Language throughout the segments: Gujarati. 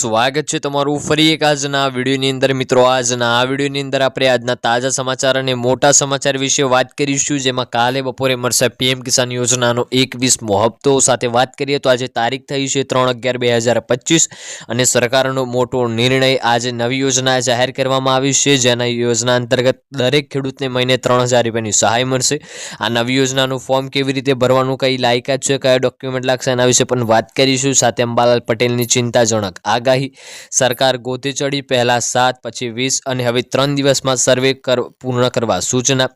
સ્વાગત છે તમારું ફરી એક આજના વિડીયોની અંદર મિત્રો। આજના આ વિડીયોની અંદર આપણે આજના તાજા સમાચાર અને મોટા સમાચાર વિશે વાત કરીશું, જેમાં કાલે બપોરે મળશે પીએમ કિસાન યોજનાનો 21મો હપ્તો। સાથે વાત કરીએ તો આજે તારીખ થઈ છે 3/11/2025 અને સરકારનો મોટો નિર્ણય, આજે નવી યોજના જાહેર કરવામાં આવી છે, જેના યોજના અંતર્ગત દરેક ખેડૂતને મહિને 3000 રૂપિયાની સહાય મળશે। આ નવી યોજનાનું ફોર્મ કેવી રીતે ભરવાનું, કઈ લાયકાત છે, કયા ડોક્યુમેન્ટ લાગશે, એના વિશે પણ વાત કરીશું। સાથે અંબાલાલ પટેલની ચિંતાજનક આગાહી, સરકાર ગોતે ચડી, પહેલા 7 પછી 20 અને હવે 3 દિવસમાં સર્વે પૂર્ણ કરવા સૂચના,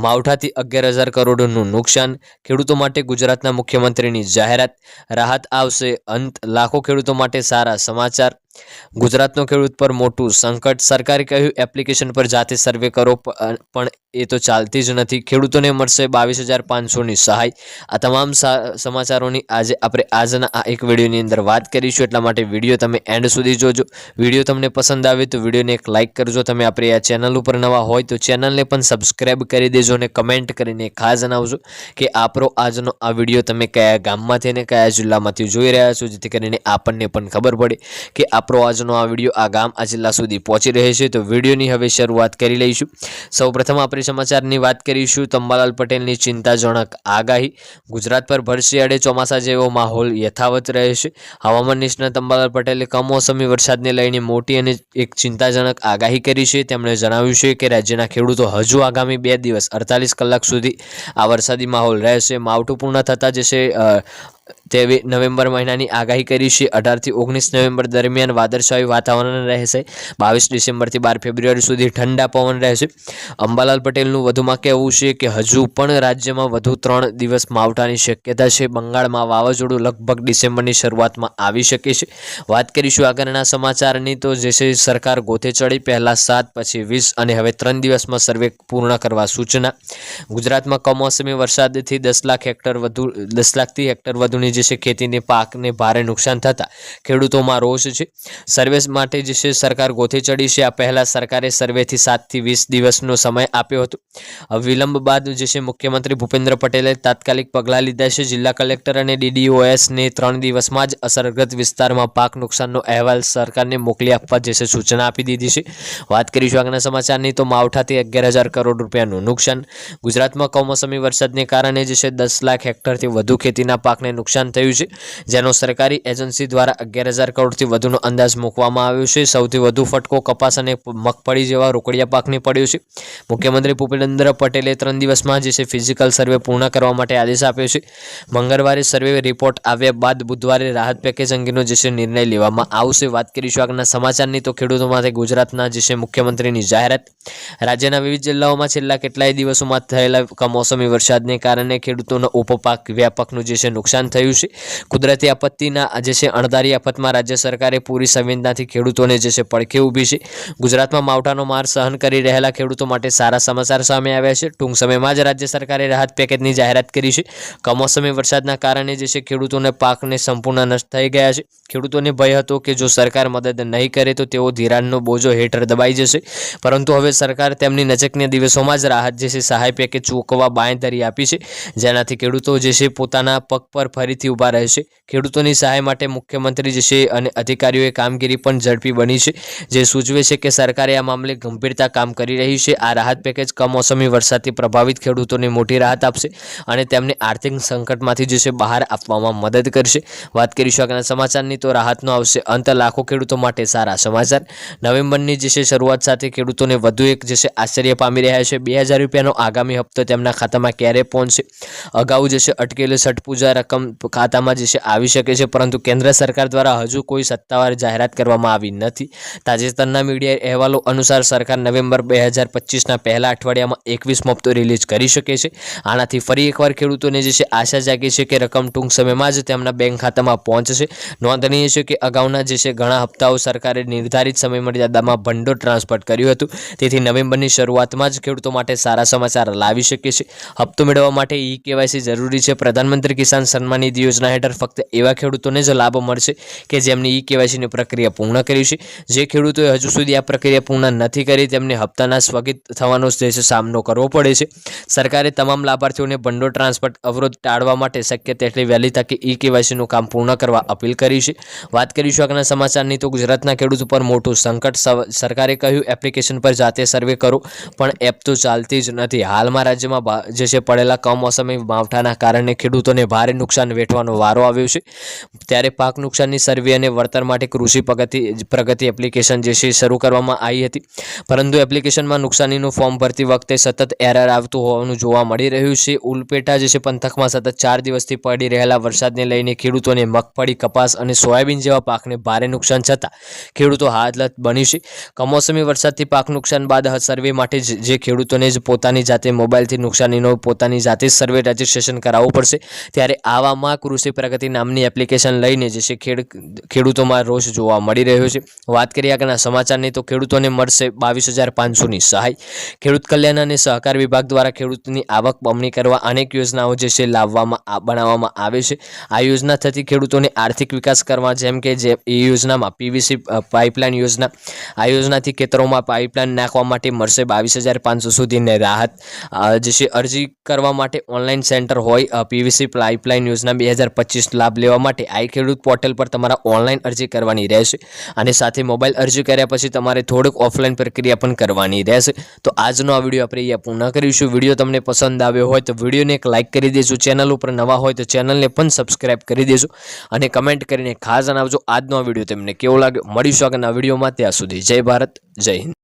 માવઠાથી 11,000 કરોડનું નુકસાન, ખેડૂતો માટે ગુજરાતના મુખ્યમંત્રીની જાહેરાત, રાહત આવશે અંત, લાખો ખેડૂતો માટે સારા સમાચાર, ગુજરાતનો ખેડૂત પર મોટું સંકટ, સરકારે કહ્યું એપ્લિકેશન પર જાતે સર્વે કરો, પણ એ તો ચાલતી જ નથી, ખેડૂતોને મળશે 22,500ની સહાય। આ તમામ સમાચારોની આજે આપણે આજના આ એક વિડીયોની અંદર વાત કરીશું, એટલા માટે વિડીયો તમે એન્ડ સુધી જોજો। વિડીયો તમને પસંદ આવે તો વિડીયોને એક લાઇક કરજો। તમે આપણે આ ચેનલ ઉપર નવા હોય તો ચેનલને પણ સબસ્ક્રાઈબ કરી દેજો અને કમેન્ટ કરીને ખાસ જણાવજો કે આપણો આજનો આ વિડીયો તમે કયા ગામમાંથી અને કયા જિલ્લામાંથી જોઈ રહ્યા છો, જેથી કરીને આપણને પણ ખબર પડે કે આપણો આજનો આ વિડીયો આ ગામ આ જિલ્લા સુધી પહોંચી રહે છે। તો વિડીયોની હવે શરૂઆત કરી લઈશું। સૌપ્રથમ આપણે સમાચારની વાત કરીશું તો અંબાલાલ પટેલની ચિંતાજનક આગાહી, ગુજરાત પર ભરશે અડે, ચોમાસા જેવો માહોલ યથાવત રહેશે। હવામાન નિષ્ણાત અંબાલાલ પટેલે કમોસમી વરસાદને લઈને મોટી અને એક ચિંતાજનક આગાહી કરી છે। તેમણે જણાવ્યું છે કે રાજ્યના ખેડૂતો હજુ આગામી 2 દિવસ 48 કલાક સુધી આ વરસાદી માહોલ રહેશે। માવઠું પૂર્ણ થતાં જશે તેવી નવેમ્બર મહિનાની આગાહી કરી છે। 18 થી 19 નવેમ્બર દરમિયાન વાદળછાયું વાતાવરણ રહેશે। 22 ડિસેમ્બરથી 12 ફેબ્રુઆરી સુધી ઠંડા પવન રહેશે। અંબાલાલ પટેલનું વધુમાં કહેવું છે કે હજુ પણ રાજ્યમાં વધુ 3 દિવસ માવઠાની શક્યતા છે। બંગાળમાં વાવાઝોડું લગભગ ડિસેમ્બરની શરૂઆતમાં આવી શકે છે। વાત કરીશું આગળના સમાચારની તો જે છે સરકાર ગોથે ચડી, પહેલા 7 પછી 20 અને હવે 3 દિવસમાં સર્વે પૂર્ણ કરવા સૂચના। ગુજરાતમાં કમોસમી વરસાદથી 10 લાખથી હેક્ટર વધુની જે છે ખેતીને પાકને ભારે નુકસાન થતા ખેડૂતોમાં રોષ છે। સર્વે માટે જે છે સરકાર ગોથે ચડી છે। આ પહેલા સરકારે સર્વેથી 7 થી 20 દિવસનો સમય આપ્યો હતો। વિલંબ બાદ જે છે મુખ્યમંત્રી ભૂપેન્દ્ર પટેલે તાત્કાલિક પગલાં લીધા છે। જિલ્લા કલેક્ટર અને DDOSને 3 દિવસમાં જ અસરગ્રસ્ત વિસ્તારમાં પાક નુકસાનનો અહેવાલ સરકારને મોકલી આપવા જે છે સૂચના આપી દીધી છે। વાત કરીશું આગળના સમાચારની તો માવઠાથી 11,000 કરોડ રૂપિયાનું નુકસાન, ગુજરાતમાં કમોસમી વરસાદને કારણે જે છે 10 લાખ હેક્ટરથી વધુ ખેતીના પાકને નુકસાન થયું છે, જેનો સરકારી એજન્સી દ્વારા 11,000 કરોડથી વધુનો અંદાજ મૂકવામાં આવ્યો છે। સૌથી વધુ ફટકો કપાસ અને મગફળી જેવા રોકડિયા પાકને પડ્યો છે। મુખ્યમંત્રી ભૂપેન્દ્ર પટેલે 3 દિવસમાં જે છે ફિઝિકલ સર્વે પૂર્ણ કરવા માટે આદેશ આપ્યો છે। મંગળવારે સર્વે રિપોર્ટ આવ્યા બાદ બુધવારે રાહત પેકેજ અંગેનો જે છે નિર્ણય લેવામાં આવશે। વાત કરીશું આગળના સમાચારની તો ખેડૂતો માટે ગુજરાતના જે છે મુખ્યમંત્રીની જાહેરાત, રાજ્યના વિવિધ જિલ્લાઓમાં છેલ્લા કેટલાય દિવસોમાં થયેલા કમોસમી વરસાદને કારણે ખેડૂતોનો ઉપપાક વ્યાપકનું જે છે નુકસાન થયું છે। કુદરતી આપત્તિના જે છે અણધારી આફતમાં રાજ્ય સરકારે પૂરી સંવેદનાથી ખેડૂતોને જે છે પડખે ઊભી છે। ગુજરાતમાં માવઠાનો માર સહન કરી રહેલા ખેડૂતો માટે સારા સમાચાર સામે આવ્યા છે। ટૂંક સમયમાં જ રાજ્ય સરકારે રાહત પેકેજની જાહેરાત કરી છે। કમોસમી વરસાદના કારણે જે છે ખેડૂતોને પાકને સંપૂર્ણ નષ્ટ થઈ ગયા છે। ખેડૂતોને ભય હતો કે જો સરકાર મદદ નહીં કરે તો તેઓ ધિરાણનો બોજો હેઠળ દબાઈ જશે, પરંતુ હવે સરકાર તેમની નજીકના દિવસોમાં જ રાહત જે છે સહાય પેકેજ ચૂકવવા બાંયધરી આપી છે, જેનાથી ખેડૂતો જે છે પોતાના પગ પર ફરીથી ઊભા રહેશે। ખેડૂતોની સહાય માટે મુખ્યમંત્રી જે છે અને અધિકારીઓએ કામગીરી પણ ઝડપી બની છે, જે સૂચવે છે કે સરકારે આ મામલે ગંભીરતા કામ કરી રહી છે। આ રાહત પેકેજ કમોસમી વરસાદથી પ્રભાવિત ખેડૂતોને મોટી રાહત આપશે અને તેમને આર્થિક સંકટમાંથી જે છે બહાર આપવામાં મદદ કરશે। વાત કરીશું આગળના સમાચારની તો રાહતનો આવશે અંત, લાખો ખેડૂતો માટે સારા સમાચાર। નવેમ્બરની જે છે શરૂઆત સાથે ખેડૂતોને વધુ એક જે છે આશ્ચર્ય પામી રહ્યા છે। 2,000 રૂપિયાનો આગામી હપ્તો તેમના ખાતામાં ક્યારે પહોંચશે? અગાઉ જે છે અટકેલી છઠ પૂજા રકમ ખાતામાં જે છે આવી શકે છે, પરંતુ કેન્દ્ર સરકાર દ્વારા હજુ કોઈ સત્તાવાર જાહેરાત કરવામાં આવી નથી। તાજેતરના મીડિયા અહેવાલો અનુસાર સરકાર નવેમ્બર 2025ના પહેલા અઠવાડિયામાં 21મો હપ્તો રિલીઝ કરી શકે છે। આનાથી ફરી એકવાર ખેડૂતોને જે છે આશા જાગી છે કે રકમ ટૂંક સમયમાં જ તેમના બેંક ખાતામાં પહોંચશે। નોંધનીય છે કે અગાઉના જે છે ઘણા હપ્તાઓ સરકારે નિર્ધારિત સમયમર્યાદામાં ભંડોળ ટ્રાન્સફર કર્યું હતું, તેથી નવેમ્બરની શરૂઆતમાં જ ખેડૂતો માટે સારા સમાચાર લાવી શકે છે। હપ્તો મેળવવા માટે KYC જરૂરી છે। પ્રધાનમંત્રી કિસાન સન્માન નિધિ યોજના હેઠળ ફક્ત એવા ખેડૂતોને જ લાભ મળશે કે જેમની ઈ કેવાયસીની પ્રક્રિયા પૂર્ણ કરી છે. જે ખેડૂતોએ હજુ સુધી આ પ્રક્રિયા પૂર્ણ નથી કરી તેમને હપ્તાના સ્થગિત થવાનો સામનો કરવો પડે છે. સરકારે તમામ લાભાર્થીઓને ભંડોળ ટ્રાન્સફર અવરોધ ટાળવા માટે શક્ય તેટલી વહેલી તકે ઈ કેવાયસીનું કામ પૂર્ણ કરવા અપીલ કરી છે. વાત કરીશું આગળના સમાચારની તો ગુજરાતના ખેડૂતો પર મોટું સંકટ. સરકારે કહ્યું એપ્લિકેશન પર જાતે સર્વે કરો, પણ એપ તો ચાલતી જ નથી. હાલમાં રાજ્યમાં જે છે પડેલા કમોસમી માવઠાના કારણે ખેડૂતોને ભારે નુકસાન વેઠવાનો વારો આવ્યો છે. ત્યારે પાક નુકસાનની સર્વે અને વળતર માટે કૃષિ પ્રગતિ એપ્લિકેશન જે છે શરૂ કરવામાં આવી હતી, પરંતુ એપ્લિકેશનમાં નુકસાનીનું ફોર્મ ભરતી વખતે સતત એરર આવતું હોવાનું જોવા મળી રહ્યું છે. ઉલપેટા જે છે પંથકમાં સતત 4 દિવસથી પડી રહેલા વરસાદને લઈને ખેડૂતોને મગફળી, કપાસ અને સોયાબીન જેવા પાકને ભારે નુકસાન થતાં ખેડૂતો હાલત બની છે. કમોસમી વરસાદથી પાક નુકસાન બાદ સર્વે માટે જે ખેડૂતોને જ પોતાની જાતે મોબાઈલથી નુકસાનીનો પોતાની જાતે જ સર્વે રજીસ્ટ્રેશન કરાવવું પડશે. ત્યારે આવામાં કૃષિ પ્રગતિ નામની એપ્લિકેશન લઈને જે છે ખેડૂતોમાં રોષ જોવા મળી રહ્યો છે. વાત કરીએ આગળના સમાચારની તો ખેડૂતોને મળશે 22,500ની સહાય. ખેડૂત કલ્યાણ અને સહકાર વિભાગ દ્વારા ખેડૂતની આવક બમણી કરવા અનેક યોજનાઓ જે છે બનાવવામાં આવે છે. આ યોજના થકી ખેડૂતોને આર્થિક વિકાસ કરવા, જેમ કે એ યોજનામાં પીવીસી પાઇપલાઇન યોજના, આ યોજનાથી ખેતરોમાં પાઇપલાઇન નાખવા માટે મળશે 22,500 સુધીની રાહત. જે છે અરજી કરવા માટે ઓનલાઈન સેન્ટર હોય. પીવીસી પાઇપલાઇન યોજના 2025 લાભ લેવા માટે આઈ ખેડૂત પોર્ટલ પર તમારા ઓનલાઈન અરજી કરવાની રહેશે અને સાથે મોબાઈલ અરજી કર્યા પછી તમારે થોડીક ઓફલાઈન પ્રક્રિયા પણ કરવાની રહેશે. તો આજનો આ વિડીયો આપણે અહીંયા પૂર્ણ કરીશું. વિડીયો તમને પસંદ આવ્યો હોય તો વિડીયોને એક લાઇક કરી દેજો. ચેનલ ઉપર નવા હોય તો ચેનલને પણ સબસ્ક્રાઇબ કરી દેજો અને કમેન્ટ કરીને ખાસ જણાવજો આજનો આ વિડીયો તમને કેવો લાગ્યો. મળીશું આગળના વિડીયોમાં. ત્યાં સુધી જય ભારત, જય હિન્દ.